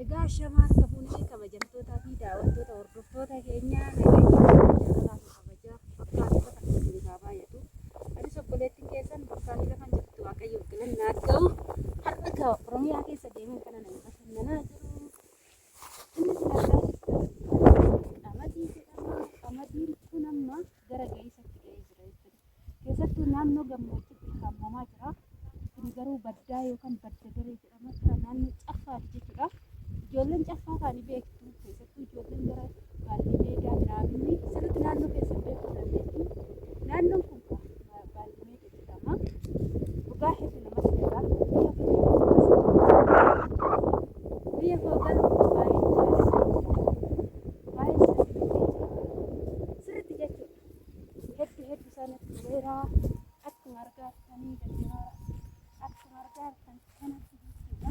Egaa shamaa akka fuunee kabajamtootaa fi daawwattoota hordoftoota keenyaa jaalalaa fi kabajaa fakkaatu lafa itti baay'atu. Anis obboleettiin keessan bakkaan lafan jirtu waaqayyoon filannaa argamu. Har'a Oromiyaa keessa deemuun kana nama bashannanaa jiru. Innis ilaalaa jirtu qamadii jedhama. Qamadiin kun amma gara geessatti ga'ee jira jechuudha. Keessattuu naannoo gammoojjiitti kaamamaa jira. Kun garuu baddaa yookaan badda daree jedhama. Kan naannoo Caffaati jechuudha. Ijoolleen Caffaa kaanii beektu keessattuu ijoolleen gara Baallimeedaa Biraabinni sirriitti naannoo keessa beekuu dandeessu. Naannoon kun Baallimeedaa jedhama. Dhugaa hedduu namatti tola. Biyya koo garuu baay'ee sirriitti jechuudha. Hedduu isaaniitti weeraa akkuma argaa jirtanii dandeemaa akkuma argaa jirtan kanatti jechuudha.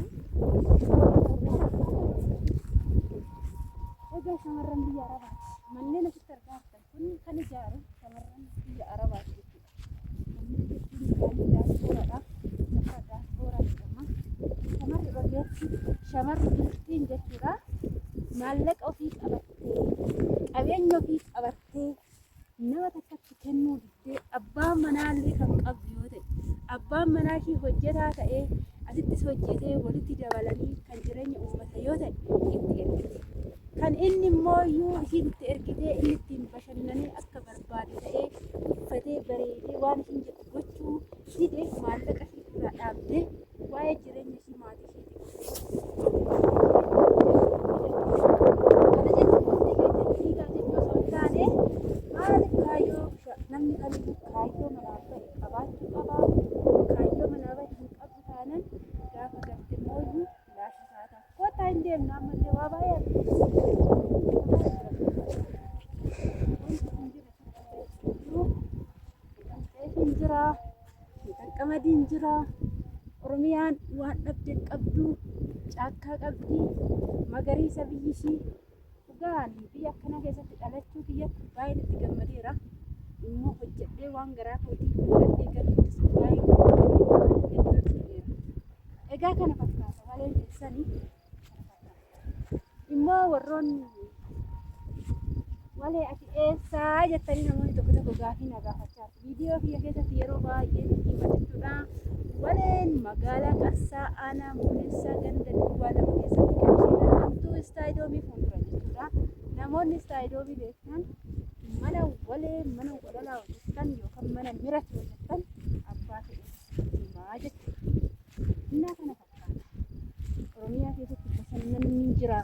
Egaa shamarran biyya Arabaati. Manneen asitti argaa jirtan kun kan ijaaru shamarran biyya Arabaati jechuudha. Manneen jechuun isaanii daaspooraadha. Safara daaspooraa jedhama. Shamarri ogeessi shamarri bultiin jechuudha. Maallaqa ofii qabattee qabeenya ofii qabattee nama takkatti kennuu diddee abbaan manaallee kan qabdu yoo ta'e abbaan manaa ishii hojjetaa ta'ee asittis hojjetee walitti dabalanii kan jireenya uummata yoo ta'e itti ergite. Kan inni immoo iyyuu ishiin itti ergitee inni ittiin bashannanee akka barbaade ta'ee uffatee bareedee waan ishiin jettu gochuu didee maallaqa ishii irraa dhaabdee waa'ee jireenya ishii maatii namni kamiyyuu kaayyoo manaa bahe qabaachuu qabaa. Kaayyoo manaa bahe hin qabu taanaan gaafa garte mooyyuu laasha taataa. Kottaa hin deemnu ammallee waa baay'ee hin jira. Qamadiin jira. Oromiyaan waan dhabde qabdu caakkaa qabdi. Magariisa biyyi ishii. Dhugaan biyya akkana keessatti dhalachuu kiyyatti baay'ee itti gammadeera. Immoo hojjedhee waan garaa kootii godhadhee galuutis baay'ee gammadeera. Egaa kana fakkaata malee keessanii immoo warroonni walee ati eessaa jettanii namoonni tokko tokko gaafii na gaafachaa jiru. Viidiyoo kiyya keessatti yeroo baay'ee hima jechuudha. Waleen magaalaa Qarsaa Aanaa Muunessaa ganda duwwaa lama keessatti kan isheen argamtu istaayidoomii fuuldura jechuudha. Namoonni istaayidoomii beektan mana walee mana walalaa hojjetan yookaan mana mirate hojjetan abbaa ta'e himaa jechuudha. Innaa kana fakkaata. Oromiyaa keessatti bashannanni jira.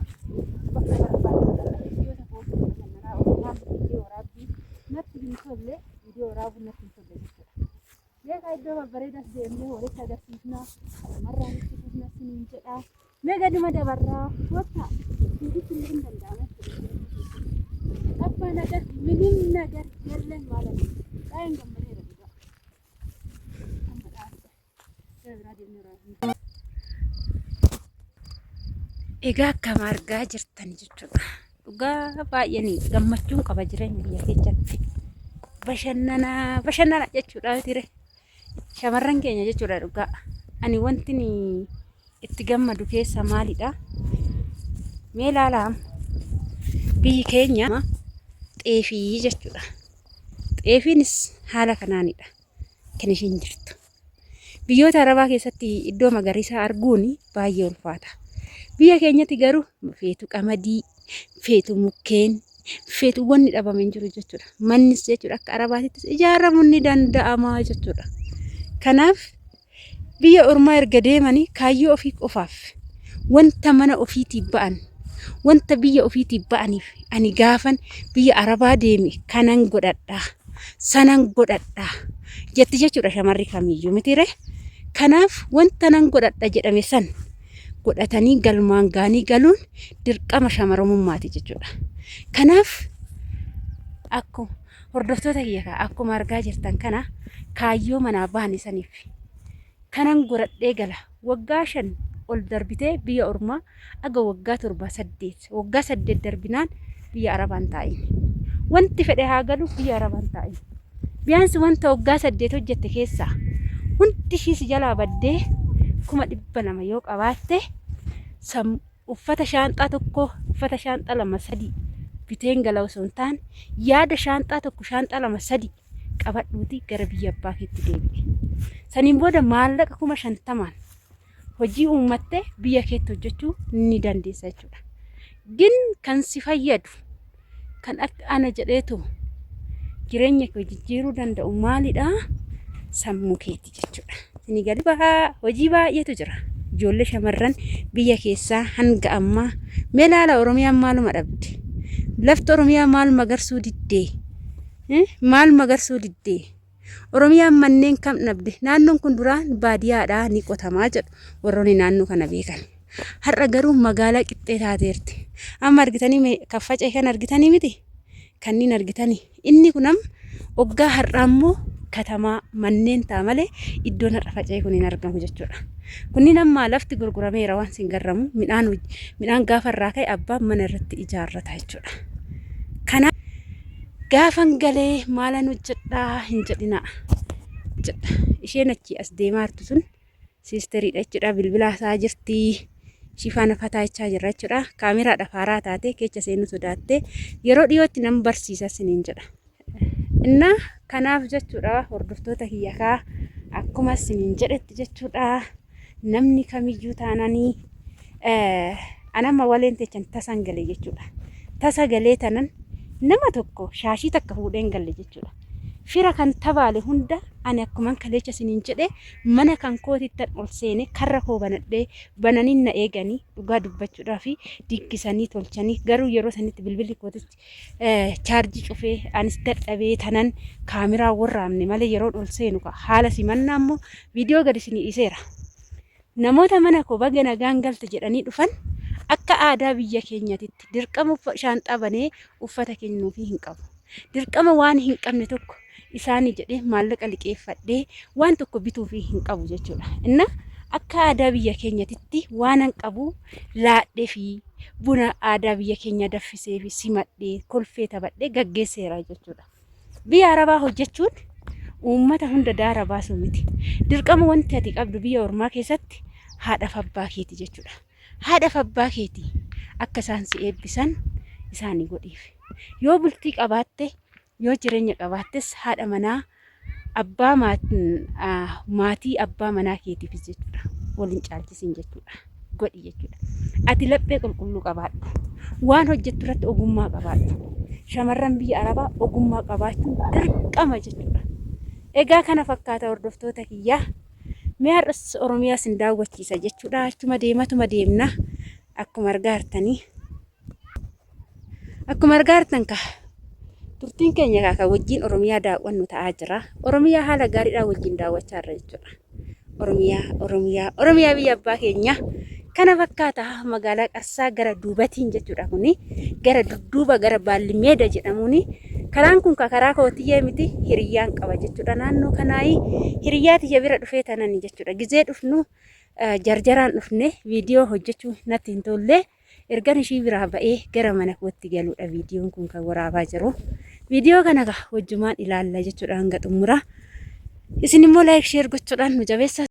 Bakka barbaadan biyyoota foofu bashannanaa Oromiyaa viidiyoo waraabbii natti hin tolle viidiyoo waraabuu natti hin tolle jechuudha. Beekaa iddoo babbareedaas deemnee walitti agarsiifnaa marraa nutti fufna siniin jedhaa. Mee gaduma dabarraa kottaa fiigichi illee hin danda'ama jechuudha. Abbaan agar minim nagar jalleen maalan baay'een gammadeera dhugaa. Amma dhaabudha. Gara biraa deemnee raafuu. Egaa akkam argaa jirtan jechuudha. Dhugaa baay'een gammachuun qaba jireenya biyya keessatti. Bashannana jechuudha tire. Shamarran keenya jechuudha dhugaa. Ani wanti itti gammadu keessa maalidha? Mee ilaalaa biyyi keenya xeefii jechuudha. Xeefiinis haala kanaanidha kan ishiin jirtu. Biyyoota Arabaa keessatti iddoo magariisaa arguun baay'ee ulfaata. Biyya keenyatti garuu feetu qamadii, feetu mukkeen, feetu wanni dhabame hin jiru jechuudha. Mannis jechuudha akka Arabaatittis ijaaramuun ni danda'ama jechuudha. Kanaaf biyya ormaa erga deemanii kaayyoo ofii qofaaf wanta mana ofiitii ba'an wanta biyya ofiitii ba'aniif ani gaafan biyya Arabaa deeme kanan godhadhaa sanan godhadhaa jetti jechuudha shamarri kamiyyuu mitire. Kanaaf wanta nan godhadha jedhame san godhatanii galmaan gaanii galuun dirqama shamarrummaati jechuudha. Kanaaf akkuma hordoftoota kiyya akkuma argaa jirtan kana kaayyoo manaa bahan saniif kanan godhadhee gala waggaa 5 ol darbitee biyya ormaa aga waggaa 7 waggaa 8 darbinaan biyya Arabaan taa'in wanti fedhe haa galu biyya Arabaan taa'in biyaansi wanta waggaa 8 hojjette keessaa hundi ishii jalaa baddee 200,000 yoo qabaatte uffata shaanxaa tokko uffata shaanxaa 2-3 biteen gala osoo hin taane yaada shaanxaa tokko shaanxaa 2-3 qabadhuuti gara biyya abbaa keetti deebi'e. Saniin booda maallaqa 50,000 hojii uummattee biyya keetti hojjechuu ni dandeessa jechuudha. Gin kan si fayyadu kan akka ana jedheetu jireenya kee jijjiiruu danda'u maalidha? Sammuu keeti jechuudha. Isin galii hojii baay'eetu jira. Ijoollee shamarran biyya keessaa hanga ammaa meelaala Oromiyaan maaluma dhabde? Lafti Oromiyaa maal magarsuu diddee? Maal magarsuu diddee? Oromiyaan manneen kam dhabde? Naannoon kun duraan baadiyyaadhaa ni qotamaa jedhu warroonni naannoo kana beekan. Har'a garuu magaalaa qixxee taateerti. Amma argitanii kaffacee kan argitanii miti? Kanniin argitanii. Inni kunam waggaa har'aa immoo katamaa manneen ta'a malee iddoon har'a faca'ee kun hin argamu jechuudha. Kunniin amma lafti gurgurameera waan sin garramu midhaan gaafa irraa ka'e abbaan mana irratti ijaarrata jechuudha. Kana gaafan galee maalan hojjedhaa hin jedhina jedha. Isheen achi as deemaa jirtu sun siisteriidha jechuudha. Bilbilaa isaa jirti. Shifaana fataachaa jirra jechuudha. Kaameraadha faaraa taate keessa seenuu sodaatte yeroo dhiyootti nama barsiisa siniin jedha. Inna kanaaf jechuudha hordoftoota kiyyakaa akkuma siniin jedhetti jechuudha. Namni kamiyyuu taananii anama waleen teechan tasan galee jechuudha. Tasa galee tanan nama tokko shaashii takka fuudheen galle jechuudha. Fira kan tabaale hunda ani akkuma kaleecha siniin jedhe mana kan kootittan ol seene karra koo banadhee bananiin na eeganii dhugaa dubbachuudhaa fi diggisanii tolchanii garuu yeroo sanitti bilbilli kootitti chaarjii cufee anis dadhabee tanan kaameraa warraamne malee yeroo ol seenu haala simannaa immoo viidiyoo gadi sinii dhiiseera. Namoota mana koo baga nagaan galte jedhanii dhufan akka aadaa biyya keenyatitti dirqama shaanxaa banee uffata kennuufii hin qabu. Dirqama waan hin qabne tokko isaanii jedhee maallaqa liqeeffadhee waan tokko bituufii hin qabu jechuudha. Inna akka aadaa biyya keenyatitti waan hin qabu laadhee fi buna aadaa biyya keenya daffisee fi simadhee kolfee taphadhee gaggeesseera jechuudha. Biyya Arabaa hojjechuun uummata hunda daara baasuu miti. Dirqama wanti ati qabdu biyya ormaa keessatti haadhaaf abbaa keeti jechuudha. Haadhaaf abbaa keeti akka isaan si eebbisan isaanii godhiif. Yoo bultii qabaatte yoo jireenya qabaattes haadha manaa abbaa maatii abbaa manaa keetiif jechuudha. Waliin caalchisiin jechuudha. Godhi jechuudha. Ati laphee qulqulluu qabaadhu. Waan hojjettu irratti ogummaa qabaadhu. Shamarran biyya Arabaa ogummaa qabaachuun dirqama jechuudha. Egaa kana fakkaata hordoftoota kiyyaa. Mee har'as Oromiyaa sin daawwachiisa jechuudha. Achuma deematuma deemna. Akkuma argaartan ka turtiin keenya ka wajjin Oromiyaa daawwannu ta'aa jira. Oromiyaa haala gaariidhaan wajjin daawwachaa jirra jechuudha. Oromiyaa biyya abbaa keenya kana fakkaata magaalaa Qarsaa gara duubatiin jechuudha. Kuni gara dudduuba gara Baallimeeda jedhamuuni. Karaan kun karaa kootiyyee miti hiriyyaan qaba jechuudha. Naannoo kanaayi hiriyyaa tiyya bira dhufee tanani jechuudha. Gizee dhufnu jarjaraan dhufne viidiyoo hojjechuu natti hin tolle. Ergan ishii biraa ba'ee gara mana kootti galuudha viidiyoon kun kan waraabaa jiru. Viidiyoo kana wajjumaan ilaalla jechuudha hanga xumura. Isin immoo laayik sheer gochuudhaan nu jabeessaa.